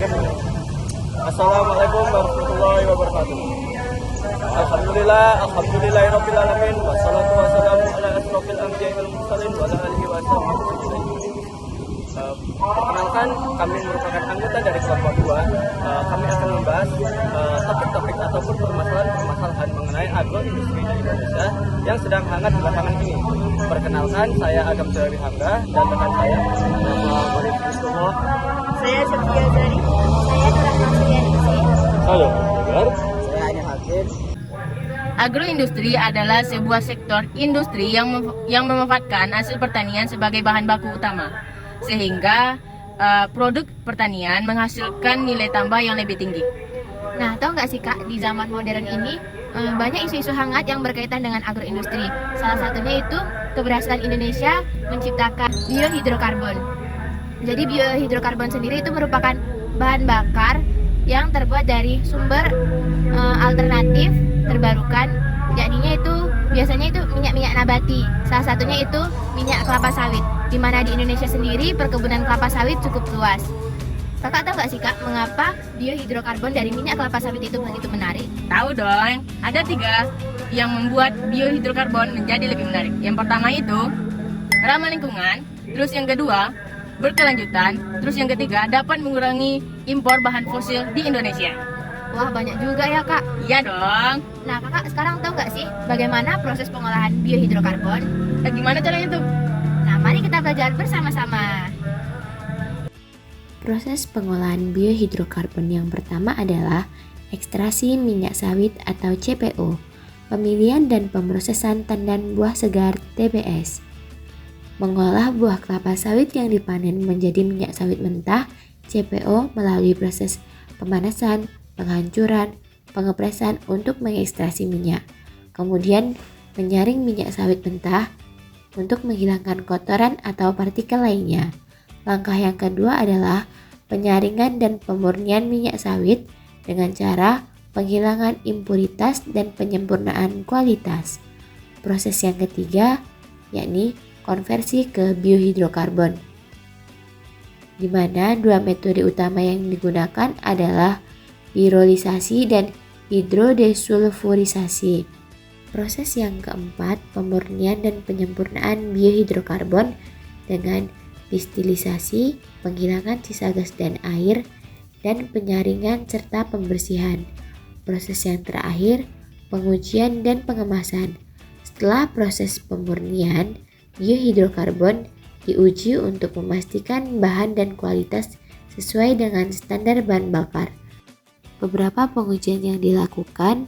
Assalamualaikum warahmatullahi wabarakatuh. Alhamdulillahirabbil alamin wassalatu wassalamu ala asrofil anbiya'i wal mursalin wa ala alihi wa sahbihi. Perkenalkan, kami merupakan anggota dari kelompok 2. Kami akan membahas topik-topik ataupun permasalahan mengenai agroindustri di Indonesia yang sedang hangat belakangan ini. Perkenalkan, saya Agam Syahril Hamda dan rekan saya Muhammad Mustafa. Saya Setia Zari. Saya Nurahma Suryani. Halo, dengar? Saya Ani Hakim. Agroindustri adalah sebuah sektor industri yang memanfaatkan hasil pertanian sebagai bahan baku utama, sehingga produk pertanian menghasilkan nilai tambah yang lebih tinggi. Nah, tahu nggak sih Kak, di zaman modern ini banyak isu-isu hangat yang berkaitan dengan agroindustri. Salah satunya itu keberhasilan Indonesia menciptakan biohidrokarbon. Jadi biohidrokarbon sendiri itu merupakan bahan bakar yang terbuat dari sumber alternatif terbarukan, yakninya itu biasanya itu minyak-minyak nabati. Salah satunya itu minyak kelapa sawit, di mana di Indonesia sendiri perkebunan kelapa sawit cukup luas. Kakak tahu nggak sih Kak, mengapa biohidrokarbon dari minyak kelapa sawit itu begitu menarik? Tahu dong, ada 3 yang membuat biohidrokarbon menjadi lebih menarik. Yang pertama itu ramah lingkungan, terus yang kedua berkelanjutan, terus yang ketiga dapat mengurangi impor bahan fosil di Indonesia. Wah, banyak juga ya Kak. Iya dong. Nah, Kakak sekarang tahu nggak sih bagaimana proses pengolahan biohidrokarbon? Gimana caranya tuh? Nah, mari kita belajar bersama-sama. Proses pengolahan biohidrokarbon yang pertama adalah ekstraksi minyak sawit atau CPO, pemilihan dan pemrosesan tandan buah segar TBS. Mengolah buah kelapa sawit yang dipanen menjadi minyak sawit mentah CPO melalui proses pemanasan, penghancuran, pengepresan untuk mengekstraksi minyak. Kemudian menyaring minyak sawit mentah untuk menghilangkan kotoran atau partikel lainnya. Langkah yang kedua adalah penyaringan dan pemurnian minyak sawit dengan cara penghilangan impuritas dan penyempurnaan kualitas. Proses yang ketiga yakni konversi ke biohidrokarbon, di mana 2 metode utama yang digunakan adalah pirolisasi dan hidrodesulfurisasi. Proses yang keempat, pemurnian dan penyempurnaan biohidrokarbon dengan distilisasi, penghilangan sisa gas dan air, dan penyaringan serta pembersihan. Proses yang terakhir, pengujian dan pengemasan. Setelah proses pemurnian, biohidrokarbon diuji untuk memastikan bahan dan kualitas sesuai dengan standar bahan bakar. Beberapa pengujian yang dilakukan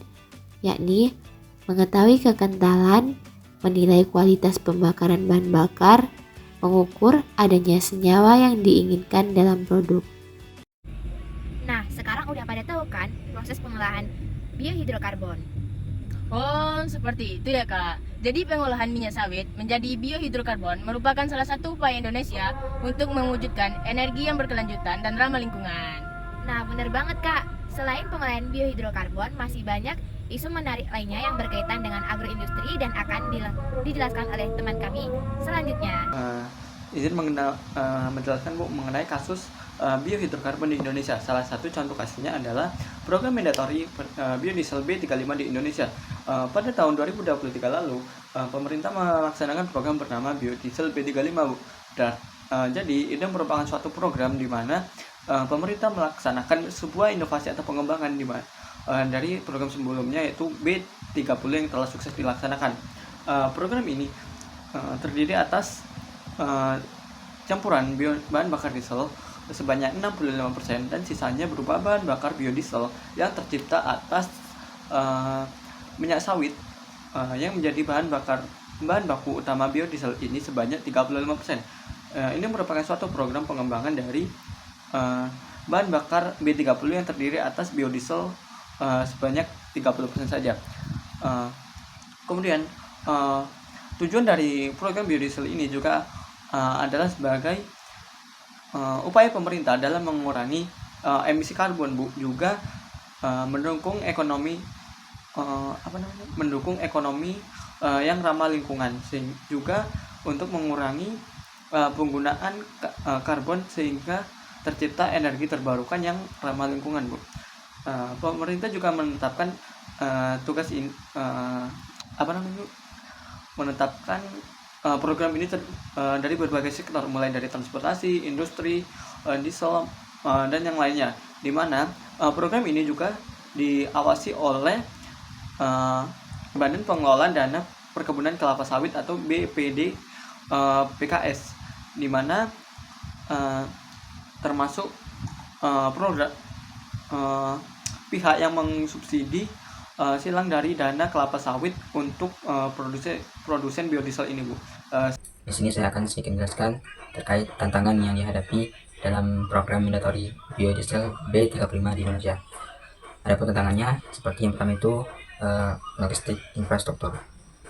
yakni mengetahui kekentalan, menilai kualitas pembakaran bahan bakar, mengukur adanya senyawa yang diinginkan dalam produk. Nah, sekarang udah pada tahu kan proses pengolahan biohidrokarbon? Oh, seperti itu ya Kak. Jadi pengolahan minyak sawit menjadi biohidrokarbon merupakan salah satu upaya Indonesia untuk mewujudkan energi yang berkelanjutan dan ramah lingkungan. Nah, benar banget Kak. Selain pengolahan biohidrokarbon, masih banyak isu menarik lainnya yang berkaitan dengan agroindustri dan akan dijelaskan oleh teman kami selanjutnya. Izin menjelaskan Bu mengenai kasus biohidrokarbon di Indonesia. Salah satu contoh kasusnya adalah program mandatory biodiesel B35 di Indonesia. Pada tahun 2023 lalu, pemerintah melaksanakan program bernama biodiesel B35, Bu. Jadi ini merupakan suatu program di mana pemerintah melaksanakan sebuah inovasi atau pengembangan dari program sebelumnya, yaitu B30 yang telah sukses dilaksanakan. Program ini terdiri atas campuran bahan bakar diesel sebanyak 65% dan sisanya berupa bahan bakar biodiesel yang tercipta atas minyak sawit yang menjadi bahan baku utama biodiesel ini sebanyak 35%. Ini merupakan suatu program pengembangan dari bahan bakar B30 yang terdiri atas biodiesel sebanyak 30% saja. Kemudian tujuan dari program biodiesel ini juga adalah sebagai upaya pemerintah dalam mengurangi emisi karbon, Bu, juga mendukung ekonomi yang ramah lingkungan, juga untuk mengurangi penggunaan karbon sehingga tercipta energi terbarukan yang ramah lingkungan, Bu. Pemerintah juga menetapkan tugas ini menetapkan program ini dari berbagai sektor, mulai dari transportasi, industri, diesel, dan yang lainnya, di mana program ini juga diawasi oleh Badan Pengelola Dana Perkebunan Kelapa Sawit atau BPD PKS, di mana termasuk program pihak yang mensubsidi silang dari dana kelapa sawit untuk produsen biodiesel ini, Bu. Di sini saya akan sedikit menjelaskan terkait tantangan yang dihadapi dalam program mandatory biodiesel B35 di Indonesia. Adapun tantangannya seperti yang pertama itu logistik infrastruktur.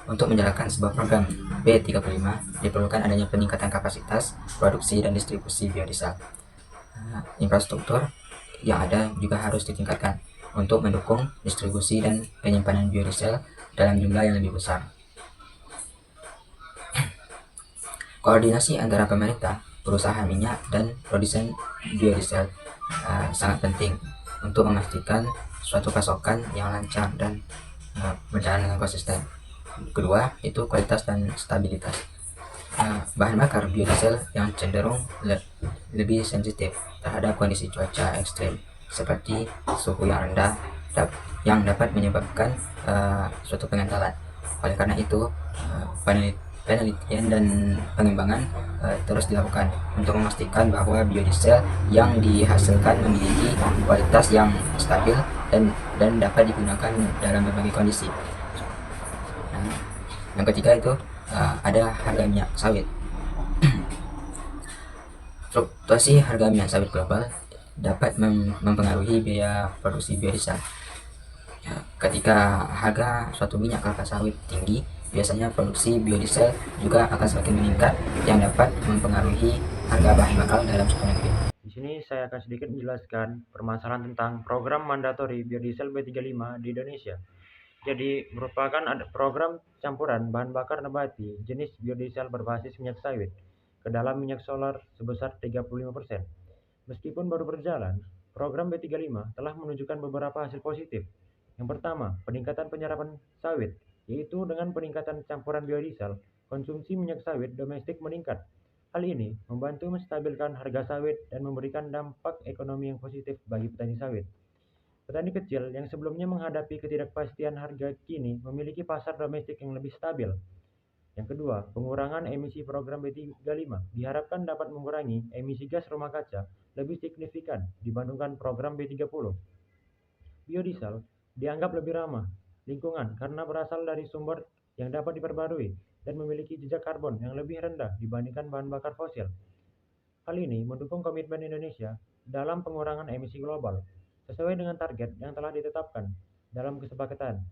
Untuk menjalankan sebuah program B35 diperlukan adanya peningkatan kapasitas produksi dan distribusi biodiesel. Infrastruktur yang ada juga harus ditingkatkan untuk mendukung distribusi dan penyimpanan biodiesel dalam jumlah yang lebih besar. Koordinasi antara pemerintah, perusahaan minyak, dan produsen biodiesel sangat penting untuk memastikan suatu pasokan yang lancar dan berjalan dengan konsisten. Kedua, itu kualitas dan stabilitas. Bahan bakar biodiesel yang cenderung lebih sensitif terhadap kondisi cuaca ekstrim seperti suhu yang rendah yang dapat menyebabkan suatu pengentalan. Oleh karena itu, penelitian dan pengembangan terus dilakukan untuk memastikan bahwa biodiesel yang dihasilkan memiliki kualitas yang stabil dan dapat digunakan dalam berbagai kondisi. Yang ketiga itu ada harga minyak sawit. Fluktuasi harga minyak sawit global dapat mempengaruhi biaya produksi biodiesel. Ketika harga suatu minyak kelapa sawit tinggi, biasanya produksi biodiesel juga akan semakin meningkat yang dapat mempengaruhi harga bahan bakar dalam suatu negeri. Di sini saya akan sedikit menjelaskan permasalahan tentang program mandatori biodiesel B35 di Indonesia. Jadi merupakan program campuran bahan bakar nabati jenis biodiesel berbasis minyak sawit ke dalam minyak solar sebesar 35%. Meskipun baru berjalan, program B35 telah menunjukkan beberapa hasil positif. Yang pertama, peningkatan penyerapan sawit, yaitu dengan peningkatan campuran biodiesel, konsumsi minyak sawit domestik meningkat. Hal ini membantu menstabilkan harga sawit dan memberikan dampak ekonomi yang positif bagi petani sawit. Petani kecil yang sebelumnya menghadapi ketidakpastian harga kini memiliki pasar domestik yang lebih stabil. Yang kedua, pengurangan emisi program B35 diharapkan dapat mengurangi emisi gas rumah kaca lebih signifikan dibandingkan program B30. Biodiesel dianggap lebih ramah lingkungan karena berasal dari sumber yang dapat diperbarui dan memiliki jejak karbon yang lebih rendah dibandingkan bahan bakar fosil. Hal ini mendukung komitmen Indonesia dalam pengurangan emisi global sesuai dengan target yang telah ditetapkan dalam kesepakatan.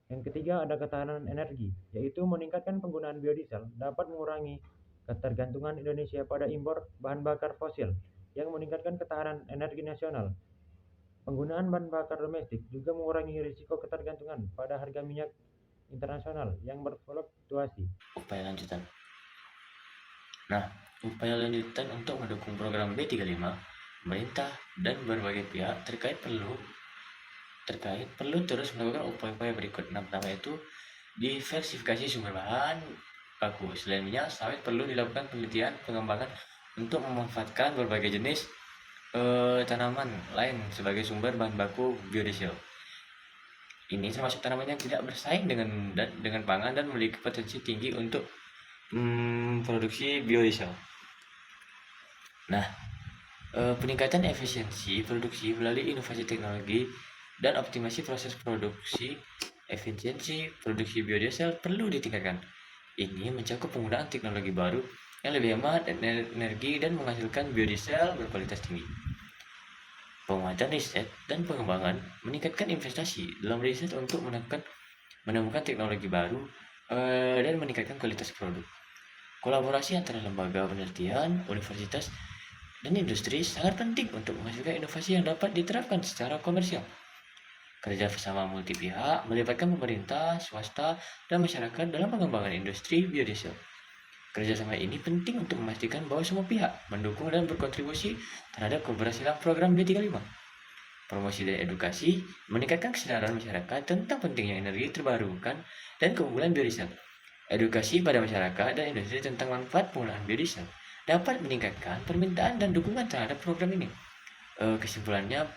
Yang ketiga ada ketahanan energi, yaitu meningkatkan penggunaan biodiesel dapat mengurangi ketergantungan Indonesia pada impor bahan bakar fosil yang meningkatkan ketahanan energi nasional. Penggunaan bahan bakar domestik juga mengurangi risiko ketergantungan pada harga minyak internasional yang berfluktuasi. Upaya lanjutan. Nah, upaya lanjutan untuk mendukung program B35, pemerintah dan berbagai pihak terkait perlu terus melakukan upaya-upaya berikut. Yang pertama itu diversifikasi sumber bahan baku. Selain minyak sawit, perlu dilakukan penelitian pengembangan untuk memanfaatkan berbagai jenis tanaman lain sebagai sumber bahan baku biodiesel. Ini termasuk tanaman yang tidak bersaing dengan pangan dan memiliki potensi tinggi untuk produksi biodiesel. Nah, peningkatan efisiensi produksi melalui inovasi teknologi dan optimasi proses produksi. Efisiensi produksi biodiesel perlu ditingkatkan. Ini mencakup penggunaan teknologi baru yang lebih hemat energi dan menghasilkan biodiesel berkualitas tinggi. Penguatan riset dan pengembangan, meningkatkan investasi dalam riset untuk menemukan teknologi baru dan meningkatkan kualitas produk. Kolaborasi antara lembaga penelitian, universitas, dan industri sangat penting untuk menghasilkan inovasi yang dapat diterapkan secara komersial. Kerja bersama multi pihak melibatkan pemerintah, swasta, dan masyarakat dalam pengembangan industri biodiesel. Kerjasama ini penting untuk memastikan bahwa semua pihak mendukung dan berkontribusi terhadap keberhasilan program B35. Promosi dan edukasi meningkatkan kesadaran masyarakat tentang pentingnya energi terbarukan dan keunggulan biodiesel. Edukasi pada masyarakat dan industri tentang manfaat penggunaan biodiesel dapat meningkatkan permintaan dan dukungan terhadap program ini. Kesimpulannya,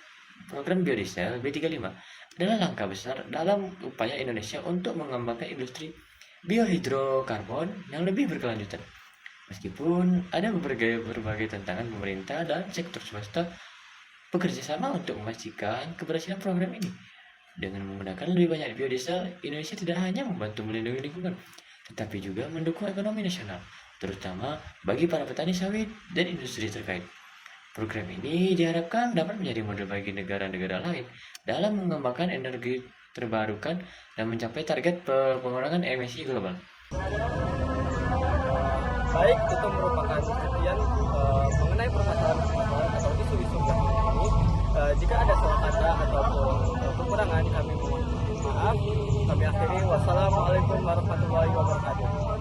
program biodiesel B35 adalah langkah besar dalam upaya Indonesia untuk mengembangkan industri biohidrokarbon yang lebih berkelanjutan. Meskipun ada berbagai tantangan, pemerintah dan sektor swasta bekerja sama untuk memastikan keberhasilan program ini. Dengan menggunakan lebih banyak biodiesel, Indonesia tidak hanya membantu melindungi lingkungan, tetapi juga mendukung ekonomi nasional, terutama bagi para petani sawit dan industri terkait. Program ini diharapkan dapat menjadi model bagi negara-negara lain dalam mengembangkan energi terbarukan dan mencapai target pengurangan emisi global. Baik, itu merupakan sekian mengenai permasalahan atau isu-isu yang ini. Jika ada salah kata ataupun kekurangan, kami mohon maaf. Kami akhiri. Wassalamualaikum warahmatullahi wabarakatuh.